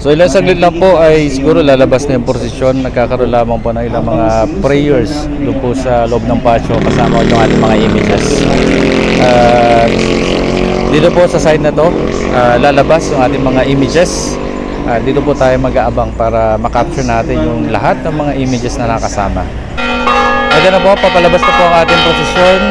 So ilang saglit lang po ay siguro lalabas na yung prosesyon. Nagkakaroon lamang po ng ilang mga prayers doon po sa loob ng patio kasama yung ating mga images. Dito po sa side na to, lalabas yung ating mga images. Dito po tayo mag-aabang para makapture natin yung lahat ng mga images na nakasama. Ito na po, papalabas na po ang ating prosesyon.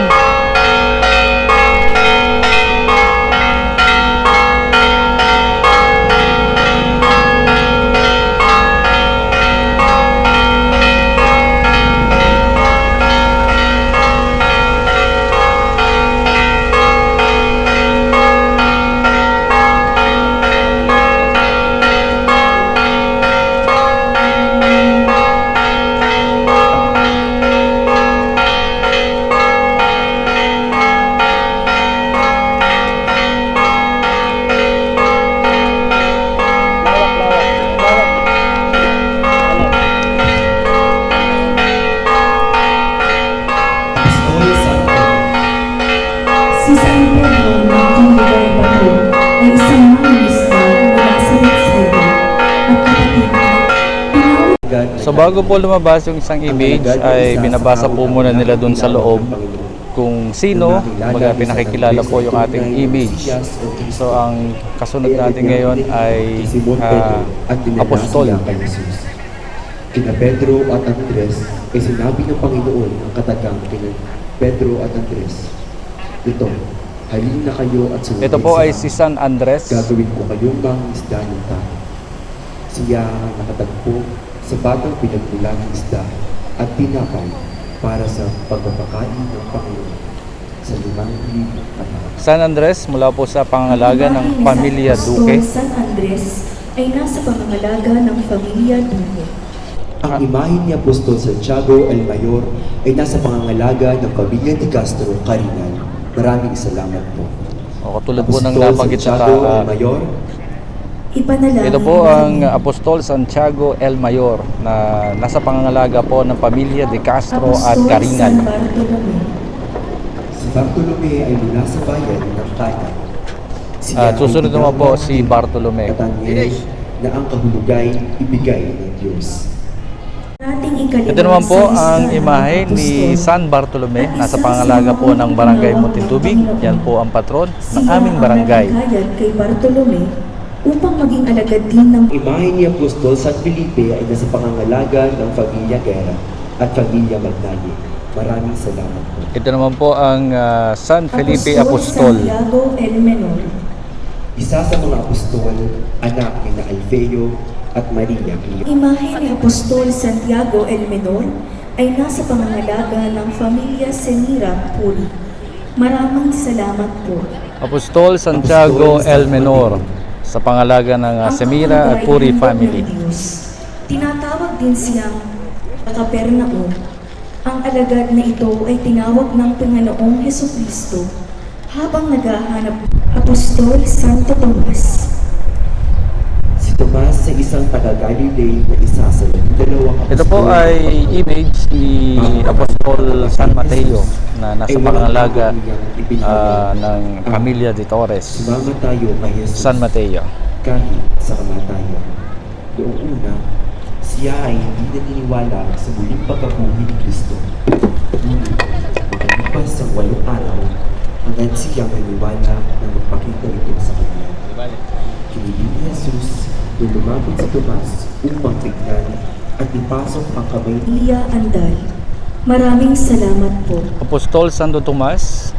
So bago po lumabas yung isang image ay binabasa po muna nila dun sa loob kung sino, kumbaga pinakikilala po yung ating image. So ang kasunod natin ngayon ay apostol. Kina Pedro at Andres ay sinabi ng Panginoon ang katagang kina Pedro at Andres. Ito, halina kayo at sumunod. Ito po ay si San Andres. Gagawin ko kayong mangingisda ng tao. Siya ang nakatagpo sa batang pinagmulang isda at tinapay para sa pagpapakain ng Panginoon sa 5,000 na tao. San Andres mula po sa pangangalaga ng Pamilya Duque. San Andres ay nasa pangangalaga ng Pamilya Duque. Ang imahe ni Apostol Santiago el Mayor ay nasa pangangalaga ng Pamilya de Castro, Carinal. Maraming salamat po. O katulad po ng nabanggit Santiago el na Mayor, ito po ang Apostol Santiago el Mayor na nasa pangangalaga po ng Pamilya de Castro at Carinal. Si Bartolome ay mula sa bayan ng Tana. At susunod naman po si Bartolome. Katangian na ang kahulugay ibigay ng Diyos. Ito naman po ang imahe ni San Bartolome. Nasa pangangalaga po ng Barangay Muntintubig. Yan po ang patron ng aming barangay. Kay Bartolome upang maging alagad din ng Imahe ni Apostol San Felipe ay nasa pangangalaga ng Pamilya Guerra at Pamilya Magnaye. Maraming salamat po. Ito naman po ang San Felipe Apostol. Santiago el Menor. Isa sa mga apostol, anak ni na Alfeo at Maria Cleo. Imahe ni Apostol Santiago el Menor ay nasa pangangalaga ng Pamilya Senira, Puri. Maraming salamat po. Apostol Santiago el Menor sa pangalaga ng Semira at Puri family. Tinatawag din siyang Kapernaum. Ang alagad na ito ay tinawag ng Panginoong Hesukristo habang naghahanap Apostol Santo Tomas. Si Tomas sa isang taga-Galilei na isa sa dalawang apostol. Ito po ay image ni Apostol San Mateo na nasa pangangalaga ng Pamilya de Torres. Sumamatayo kay Jesus San Mateo. kahit sa kamatayan. Noong una, siya ay hindi naniniwala sa muling pagkabuhay ni Kristo. Ngunit, makalipas sa 8 araw, hanggang siyang naniwala na magpakita ito sa kanya. Kinili ni Jesus na lumapit si Tomas upang tignan at ipasok ang kamay niya. Lia Andal. Maraming salamat po. Apostol Santo Tomas,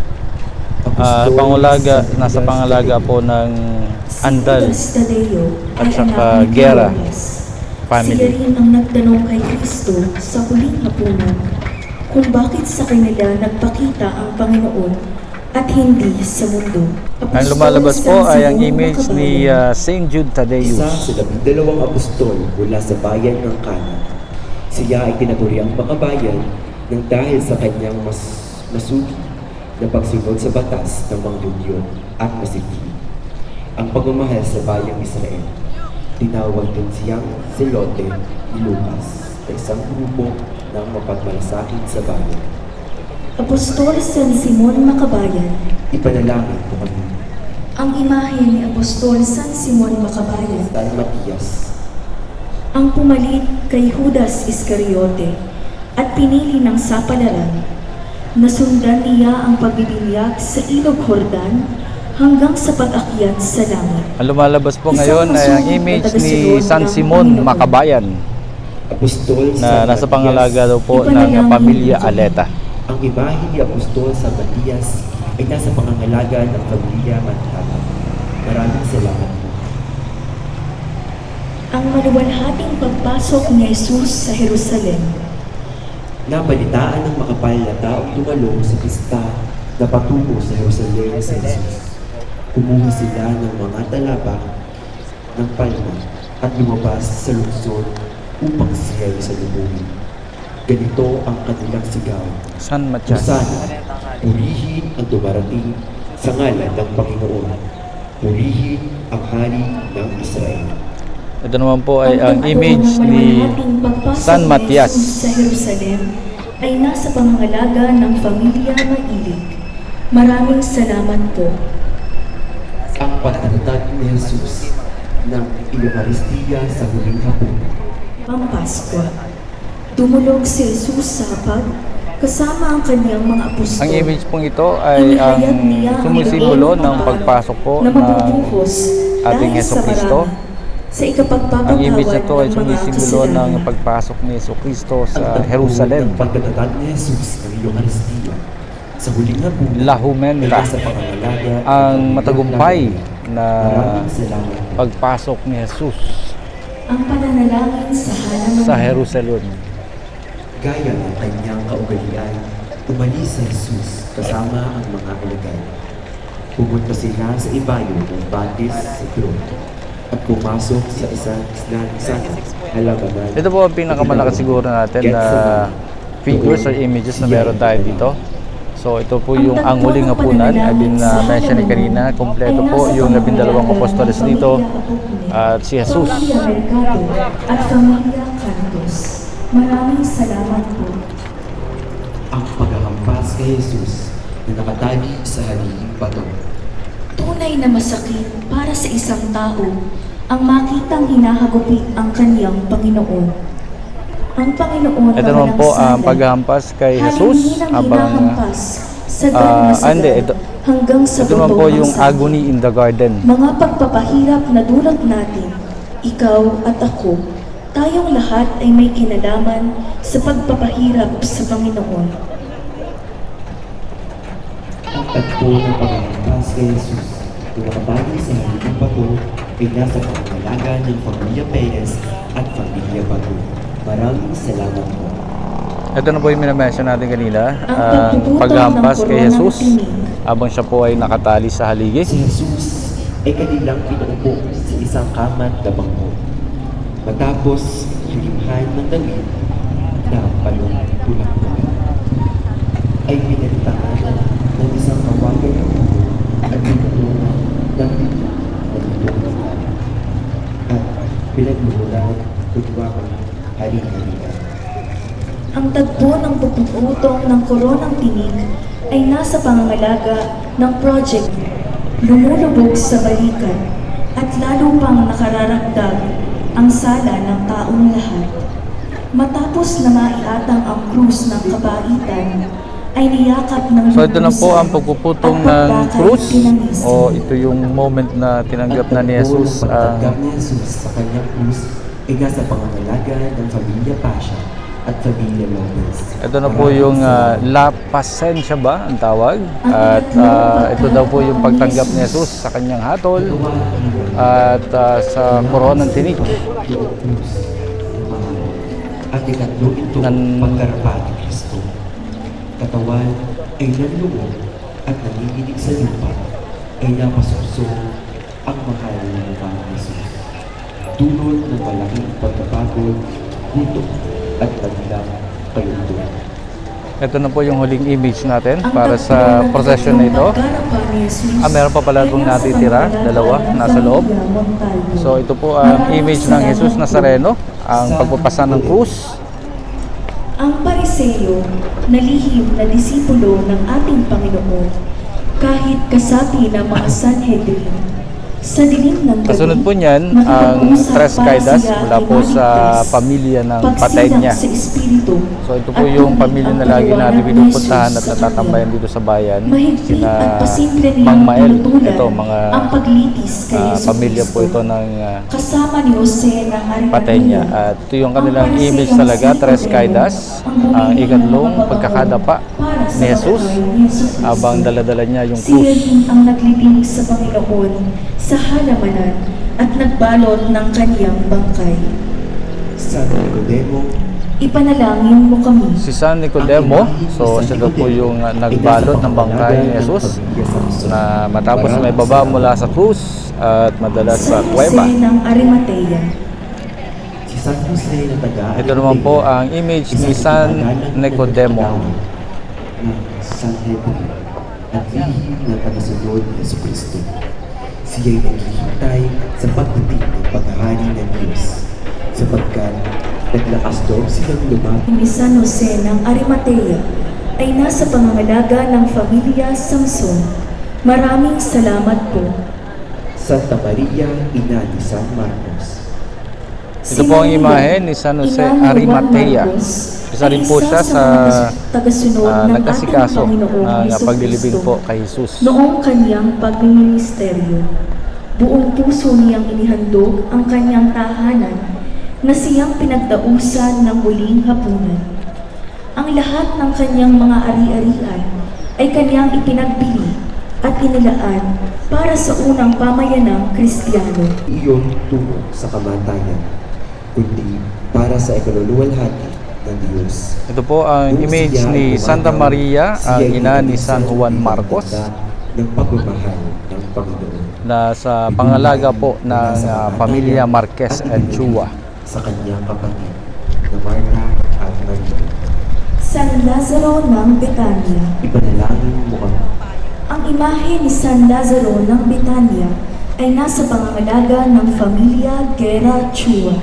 nasa pangalaga po ng Andal at saka Guerra Sila family. rin ang nagtanong kay Kristo sa huling hapunan kung bakit sa kanila nagpakita ang Panginoon at hindi sa mundo. Ang lumalabas po ay ang image ni Saint Jude Tadeus. Isa sa 12 apostol mula sa bayan ng Cana. Siya ay tinaguri ang mga bayan nang dahil sa kanyang masugi na pagsunod sa batas ng mga Hudyo at masighi. Ang pagmamahal sa bayang Israel. Tinawag din siyang Zelote ni Lucas na isang grupo ng mapagmalasakit sa bayan. Apostol San Simon Makabayan. Ipanalangin ko kami. Ang imahe ni Apostol San Simon Makabayan San Matias ang pumalit kay Judas Iscariote at pinili ng sapalaran. Nasundan niya ang pagbibinyag sa Ilog Jordan hanggang sa pag-akyat sa langit. Ang lumalabas po ngayon ay ang image ni San Simon Makabayan Apostol na nasa pangalaga daw po ng pamilya Aleta. Ang imahe ni Apostol San Matias ay nasa pangangalaga ng pamilya Matata. Maraming salamat po. Ang maluwalhating pagpasok ni Jesus sa Jerusalem. Nabalitaan ng makapal na taong dumalo sa pista na patungo sa Jerusalem sa Jesus. Kumuha sila ng mga talaba ng palma at lumabas sa lungsod upang siya'y salubungin. Ganito ang kanilang sigaw. San Matias. Hosana, purihin ang dumarating sa ngalan ng Panginoon. Purihin ang hari ng Israel. Ito naman po ay ang image ni San Matias. Sa Jerusalem ay nasa pangangalaga ng pamilya Mailig. Maraming salamat po. Ang pagtatag ni Jesus ng Eucharistia sa huling hapon. Pampaskwa. Dumulog si Jesus sa hapag kasama ang kanyang mga apostol. Ang image pong ito ay ang Inihayag niya ang sumisimbolo ilalim ng ng pagpasok po na ng mabubuhos ating dahil Heso sa Kristo. marami sa ikapagpapatawad Ang image na ito ay ng mga sumisimbolo ng kasalanan. pagpasok ni Heso Kristo sa Ang tagpo Jerusalem. ng pagtatag ni Jesus ng Eucharistia sa huling hapon ay Lahumenta, nasa pangangalaga ng ang pamilya matagumpay na Maraming salamat. pagpasok ni Jesus Ang pananalangin sa halaman. sa Jerusalem. Gaya ng kanyang kaugalian, umalis si Jesus kasama ang mga alagad. Pumunta sila sa ibayo ng Batis sa Tron at pumasok sa isang halabanan. Ito po ang pinakamalakas siguro natin na figures or images na meron tayo dito. So ito po yung ang huling hapunan, ay mention ni kanina, kompleto po yung 12 apostoles dito at si Jesus. Pamilya Mercado at Pamilya Cantos. Maraming salamat po. Ang paghahampas kay Jesus na nakatali sa haling bato. Tunay na masakit para sa isang tao ang makitang hinahagupit ang kaniyang Panginoon. Ang Panginoon Ito naman po ang paghahampas kay Jesus habang hanggang sa ito naman po yung agony in the garden. Mga pagpapahirap na dulot natin, ikaw at ako, tayong lahat ay may kinalaman sa pagpapahirap sa Panginoon. Ang tagpo ng paghahampas kay Jesus na nakatali sa haling bato ay nasa pangangalaga ng Pamilya Perez at Pamilya Bato. Maraming salamat po. Ito na po yung minamention natin kanina, Ang ang pagpuputol paghahampas ng kay koronang Jesus tinig. habang siya po ay nakatali sa haligi. Si Jesus ay kanilang pinuupo sa isang kamat na bangko. Matapos hilimhan ng damit na palong-tulak naman, ay pinalintangan ng isang kawagan ng mundo at pinulungan ng dito na ditong at pinagluhulan kutwakang haring-haringan. Ang tagpo ng puputong ng koronang tinig ay nasa pangangalaga ng project lumulubog sa balikat at lalo pang nakararagdag ang sala ng taong lahat. Matapos na maiatang ang krus ng kabaitan, ay niyakap ng So ito na po ang pagpuputong ng krus kinangisa. o ito yung moment na tinanggap na ni Jesus Ang ang pagtanggap ni Jesus sa kanyang krus ay nasa pangangalaga ng Pamilya Pasha at Pamilya Lopez. ito na po yung La Pasensya ba ang tawag at ito daw po yung pagtanggap ni Jesus sa kanyang hatol at sa koronang tinig. At ikatlo ito pagkarapat ni Kristo. Katawan ay nanlungo at nanginginig sa lupa ay napasuksong ang mahal na mukha ni Jesus. Dulot ng malaking pagkapagod, gutom at biglang payundo. Ito na po yung huling image natin Ang para tagpo sa ng procession na ito. pagganapan ni Jesus Meron pa pala ay itong nasa natitira, pangangalaga dalawa, ng nasa loob. Pamilya Montalvo. So ito po ang image ng Jesus Nazareno, ang pagpapasa ng krus. Ang Pariseo na lihim na disipulo ng ating Panginoon, kahit kasapi ng mga Sanhedrin, Sa dilim ng gabi, Kasunod po niyan, ang makipag-usap Tres para Caídas sila mula ay po sa maligtas. pamilya ng Pagsilang Patenya. sa Espiritu So ito po at yung tubig pamilya ang na lagi paliwanag natin ni pinupuntahan Jesus at sa natatambayan kanya. dito sa bayan. Mahigpit Sina at pasimple Mang niyang Mael, tinutulan ito mga ang paglitis kay Yesu pamilya po Cristo. ito ng Kasama ni Jose ng Arimatea. Patenya. At ito yung kanilang Ang image parisiyong talaga, si Tres Nicodemo, Caídas, ang bumili ang ng ikatlong mga pagkakadapa para sa ni Jesus, pagkain ni Yesu Cristo. habang daladala niya yung Siya krus. din ang naglibing sa Panginoon sa halamanan at nagbalot ng kanyang bangkay. San Nicodemo, Ipanalangin mo kami. Si San Nicodemo, so siya daw po yung nagbalot ng bangkay ni Jesus na matapos may baba mula sa krus at madala sa San kuweba. Jose ng Arimatea. si San Jose na taga Ito naman po ang image ni San Nicodemo. ng Sanhedrin at lihim na tagasunod ni Yesu Cristo. Siya'y naghihintay sa pagdating ng paghahari ng Diyos sapagkat naglakas loob silang lumapit Ni San Jose ng Arimatea ay nasa pangangalaga ng pamilya Samson. Maraming salamat po. Santa Maria, ina ni San Marcos. Ito po ang imahe ni San Jose Arimatea. Isa rin po siya sa nagkasikaso ng paglilibing po kay Jesus. Noong kanyang pagministeryo, buong puso niyang inihandog ang kanyang tahanan na siyang pinagdausan ng huling hapunan. Ang lahat ng kanyang mga ari-arian ay kanyang ipinagbili at inilaan para sa unang pamayanang Kristiyano. Iyon tungo sa kamatayan, kundi para sa ikaluluwalhati ng Diyos. Ito po ang image ni Santa Maria, ang ina ni San Juan Marcos, ng pagmamahal ng Panginoon na sa pangalaga po ng pamilya Marquez and Chua. sa kanyang kapatid na Marta at Maria. San Lazaro ng Betania. Ipanalangin mo kami. Ang imahe ni San Lazaro ng Betania ay nasa pangangalaga ng pamilya Guerra Chua.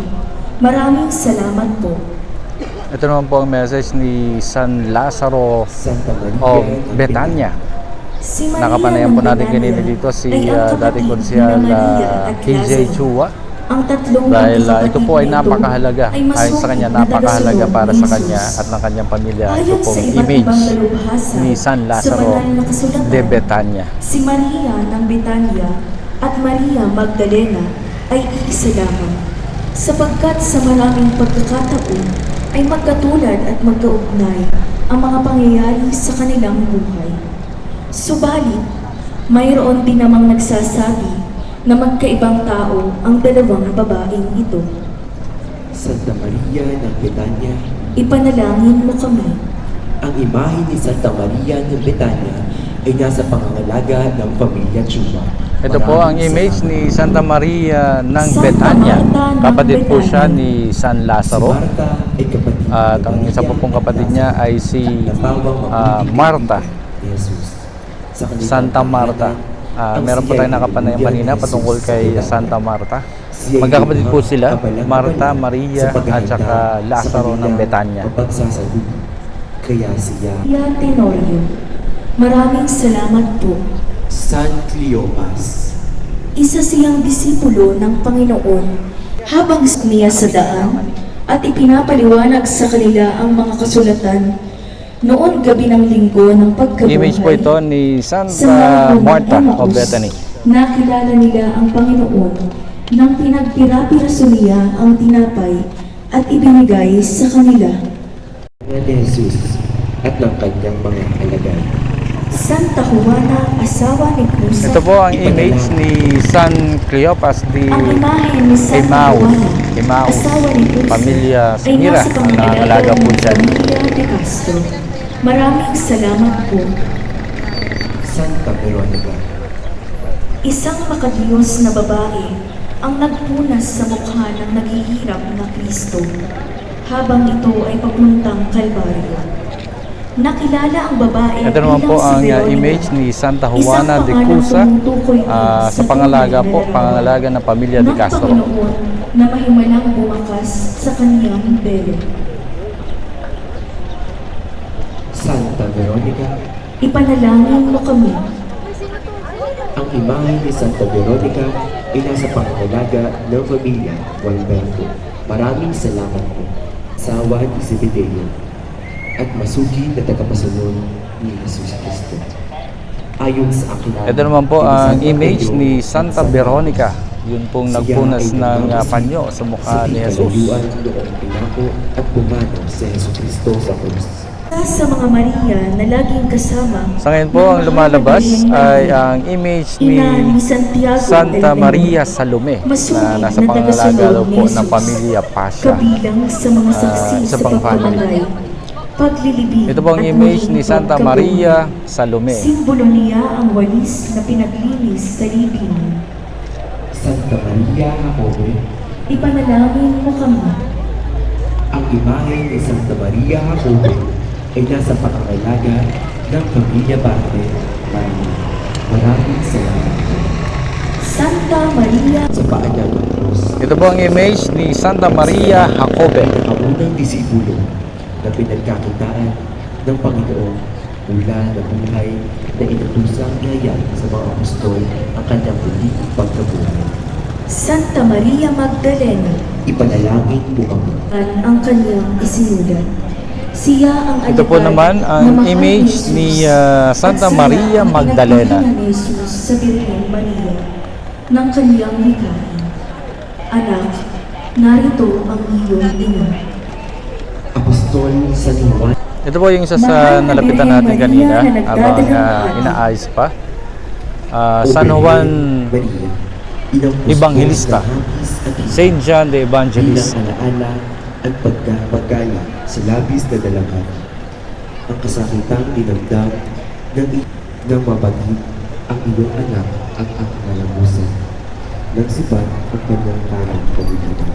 Maraming salamat po. Ito naman po ang message ni San Lazaro Santa Maria of ng Betania. Si Maria Nakapanayan ng po natin Betania kanina dito si ay ang dating kapatid konsyal nina Maria at KJ Lazaro. Chua. Ang tatlong Dahil magkakapatid ito po ay na ito napakahalaga. ay Ayon sa kanya, masugid na napakahalaga tagasunod para ni sa kanya Jesus. at ng kanyang pamilya. Ito Ayon pong sa iba't image ibang dalubhasa ni San sa Lazaro banal na kasulatan, de Betania. si Maria ng Betania at Maria Magdalena ay iisa lamang, sapagkat sa maraming pagkakataon ay magkatulad at magkaugnay ang mga pangyayari sa kanilang buhay. Subalit, mayroon din namang nagsasabi na magkaibang tao ang dalawang babaeng ito. Santa Maria ng Betania, Ipanalangin mo kami. ang imahe ni Santa Maria ng Betania ay nasa pangangalaga ng pamilya Chua. Ito po ang image ni Santa Maria ng Santa Betania. Marta ng Kapatid po Betania. siya ni San Si Lazaro. Marta ay kapatid At ni ang isa po pong kapatid niya ay si Marta. ni Jesus. Sa kanilang Santa Marta. ang Meron po siya'y tayong nakapanayan binigyan kanina ni Jesus patungkol sa kay ilang Santa Marta. Siya'y Magkakapatid po lubhang sila, kabalang-kabalang Marta, sa Maria, at paghahanda saka sa Lazaro ng kanilang Betania. pagsasaludo. Kaya siya, Maria Tenorio, maraming salamat po. San Cleopas, Isa siyang disipulo ng Panginoon habang niya sa daan at ipinapaliwanag sa kanila ang mga kasulatan noon gabi ng linggo ng pagkabuhay. Image po ito ni Sa Santa mga Marta Emmaus, of Bethany. nakilala nila ang Panginoon nang pinagpira-piraso niya ang tinapay at ibinigay sa kanila. ni Jesus at ng kanyang mga alagad. Santa Juana, asawa ni Cruz. Ito po ang image ni San Cleopas de Ang imahe ni Santa Emmaus. Juana, Emmaus. asawa ni Cruz, Pamilya ay Sinira nasa na pangangalaga nangangalaga po ng dyan. Pamilya de Castro. Maraming salamat po. Santa Veronica, Isang makadiyos na babae ang nagpunas sa mukha ng naghihirap na Kristo habang ito ay papuntang Kalbaryo. Nakilala ang babae Ito naman po bilang ang si Veronica, image ni Santa isang Juana de pangalang Cusa tumutukoy sa pangalaga po, pangalaga ng pamilya de ng Castro. Panginoon na mahimalang bumakas sa kaniyang belo. Santa Veronica, Ipanalangin mo kami. Ang imahe ni Santa Veronica ay nasa pangangalaga ng pamilya Gualberto. Maraming salamat po. Sawa ni Zebedeo at masugi na tagapasunod ni Jesus Cristo. Ayon sa akin, Ito naman po ang image ni Santa Veronica. Yun pong nagpunas ng panyo sa mukha ni Jesus. Noong pinako at bumano si Jesus Cristo sa krus. Sa mga Maria na laging kasama. Sa ngayon po, ang lumalabas ay ang image ni Santa Maria Salome na nasa pangangalaga daw po ng pamilya Pasha. Kabilang sa mga saksi isa sa pang family. pagpapagay, paglilibing Ito po ang at image muling ni Santa pagkabuhay. Maria Salome. Simbolo niya ang walis na pinaglinis sa libing. Santa Maria Jacobe, Ipanalangin mo kami. ang imahe ni Santa Maria Jacobe ay nasa pangangalaga ng pamilya Barte, Maria. Maraming salamat po. Santa Maria, Sa paanan ng krus, Ito po ang image ni Santa Maria Jacobe. ang unang disipulo na pinagkakitaan ng Panginoon mula na buhay na inutusang ihayag sa mga apostol ang kanyang muling pagkabuhay. Santa Maria Magdalena, Ipanalangin mo kami. ang kanyang isinulat. Siya ang Ito po alipad naman ang na mahal image Jesus ni at Santa siya Maria ang Magdalena. pinagpapalala ni Jesus sa Birheng Maria ng kanyang likhain. Anak, narito ang iyong ina. Apostol San Juan, Ito po yung isa sa nalapitan natin kanina habang inaayos pa. San Juan Maria, Evangelista, Saint John the Evangelist. Bilang alaala at pagkapagkala sa labis na dalaman, ang kasakitang dinamdam ng mabagit ang iyong anak at ang nalamusan. Nagsibat ang kanyang kanang kabulitan.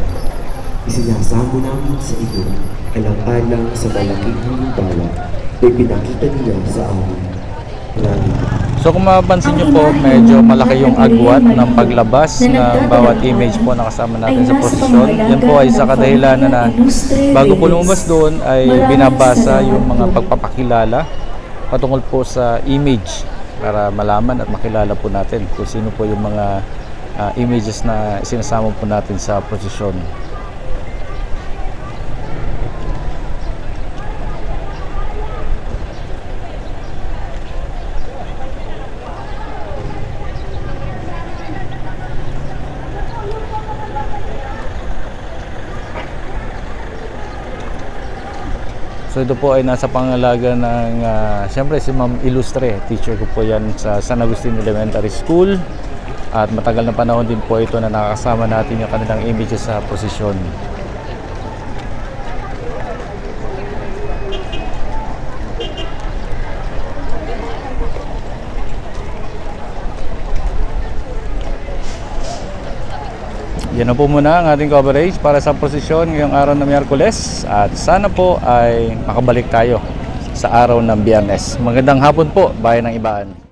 Isinasamo namin sa iyo alang-alang sa malaking halimbawa na pinakita niya sa amin. So kung mapapansin nyo po, medyo malaki yung agwat ng paglabas ng bawat image po na kasama natin sa posisyon. Yan po ay sa kadahilanan na bago po lumabas doon ay binabasa yung mga pagpapakilala patungkol po sa image para malaman at makilala po natin kung sino po yung mga images na sinasama po natin sa posisyon. So ito po ay nasa pangalaga ng siyempre si Ma'am Ilustre, teacher ko po yan sa San Agustin Elementary School at matagal na panahon din po ito na nakakasama natin yung kanilang images sa posisyon. Yan na po muna ang ating coverage para sa posisyon ngayong araw ng Miyerkules at sana po ay makabalik tayo sa araw ng Biyernes. Magandang hapon po, Bayan ng Ibaan.